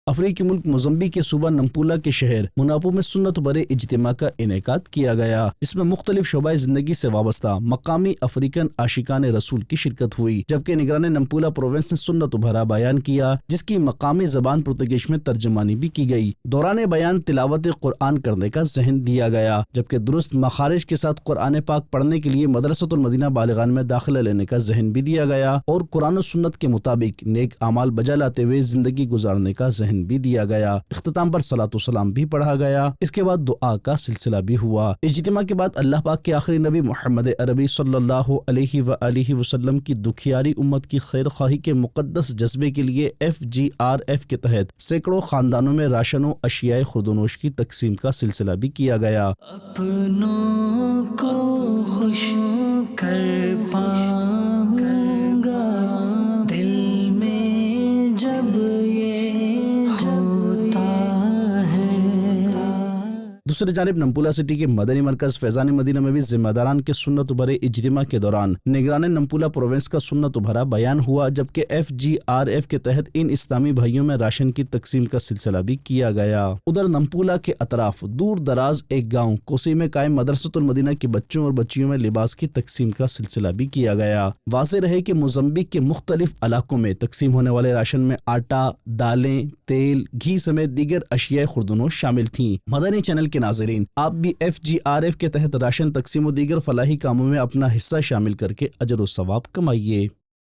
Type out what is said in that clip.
افریقی ملک موزمبیق کے صوبہ نمپولا کے شہر مناپو میں سنت برے اجتماع کا انعقاد کیا گیا، جس میں مختلف شعبۂ زندگی سے وابستہ مقامی افریقن عاشقان رسول کی شرکت ہوئی، جبکہ نگران نمپولا پروونس نے سنت بھرا بیان کیا، جس کی مقامی زبان پرتگیش میں ترجمانی بھی کی گئی۔ دوران بیان تلاوت قرآن کرنے کا ذہن دیا گیا، جبکہ درست مخارج کے ساتھ قرآن پاک پڑھنے کے لیے مدرسۃ المدینہ بالغان میں داخلہ لینے کا ذہن بھی دیا گیا، اور قرآن و سنت کے مطابق نیک اعمال بجا لاتے ہوئے زندگی گزارنے کا ذہن بھی دیا گیا۔ اختتام پر صلاۃ و سلام بھی پڑھا گیا، اس کے بعد دعا کا سلسلہ بھی ہوا۔ اجتماع کے بعد اللہ پاک کے آخری نبی محمد عربی صلی اللہ علیہ وآلہ وسلم کی دکھیاری امت کی خیر خواہی کے مقدس جذبے کے لیے FGRF کے تحت سینکڑوں خاندانوں میں راشن و اشیاء خوردونوش کی تقسیم کا سلسلہ بھی کیا گیا۔ اپنوں کو خوش کر پاؤں گا دل میں جب یہ ہوتا ہے۔ دوسری جانب نمپولا سٹی کے مدنی مرکز فیضان مدینہ میں بھی ذمہ داران کے سنت بھرے اجتماع کے دوران نگران نمپولا پروونس کا سنت بھرا بیان ہوا، جبکہ FGRF کے تحت ان اسلامی بھائیوں میں راشن کی تقسیم کا سلسلہ بھی کیا گیا۔ ادھر نمپولا کے اطراف دور دراز ایک گاؤں کوسی میں قائم مدرسۃ المدینہ کے بچوں اور بچیوں میں لباس کی تقسیم کا سلسلہ بھی کیا گیا۔ واضح رہے کہ موزمبیق کے مختلف علاقوں میں تقسیم ہونے والے راشن میں آٹا، دالیں، تیل، گھی سمیت دیگر اشیاء خوردونوش شامل تھیں۔ مدنی چینل کے ناظرین، آپ بھی FGRF کے تحت راشن تقسیم و دیگر فلاحی کاموں میں اپنا حصہ شامل کر کے اجر و ثواب کمائیے۔